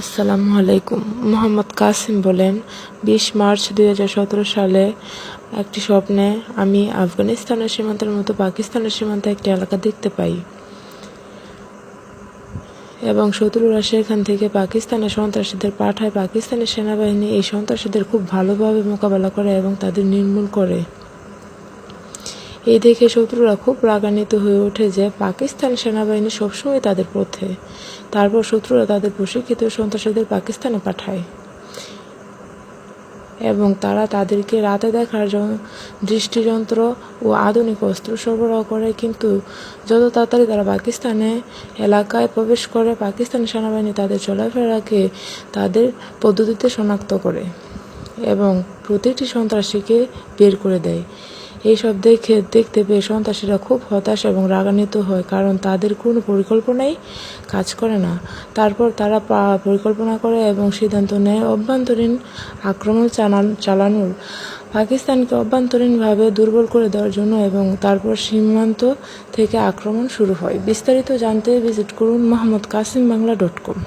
আসসালামু আলাইকুম। মোহাম্মদ কাসিম বলেন, 20 মার্চ 2017 সালে একটি স্বপ্নে আমি আফগানিস্তানের সীমান্তের মতো পাকিস্তানের সীমান্তে একটি এলাকা দেখতে পাই এবং শত্রুরা সেখান থেকে পাকিস্তানের সন্ত্রাসীদের পাঠায়। পাকিস্তানি সেনাবাহিনী এই সন্ত্রাসীদের খুব ভালোভাবে মোকাবেলা করে এবং তাদের নির্মূল করে। এই দেখে শত্রুরা খুব রাগান্বিত হয়ে ওঠে যে পাকিস্তান সেনাবাহিনী সবসময় তাদের পথে। তারপর শত্রুরা তাদের প্রশিক্ষিত সন্ত্রাসীদের পাকিস্তানে পাঠায় এবং তারা তাদেরকে রাতে দেখার দৃষ্টিযন্ত্র ও আধুনিক অস্ত্র সরবরাহ করে। কিন্তু যত তাড়াতাড়ি তারা পাকিস্তানে এলাকায় প্রবেশ করে, পাকিস্তানি সেনাবাহিনী তাদের চলাফেরাকে তাদের পদ্ধতিতে শনাক্ত করে এবং প্রতিটি সন্ত্রাসীকে বের করে দেয়। এইসব দেখতে পেয়ে সন্ত্রাসীরা খুব হতাশ এবং রাগান্বিত হয়, কারণ তাদের কোনো পরিকল্পনাই কাজ করে না। তারপর তারা পরিকল্পনা করে এবং সিদ্ধান্ত নেয় অভ্যন্তরীণ আক্রমণ চালানোর, পাকিস্তানকে অভ্যন্তরীণভাবে দুর্বল করে দেওয়ার জন্য, এবং তারপর সীমান্ত থেকে আক্রমণ শুরু হয়। বিস্তারিত জানতে ভিজিট করুন mohammedkasimBangla.com।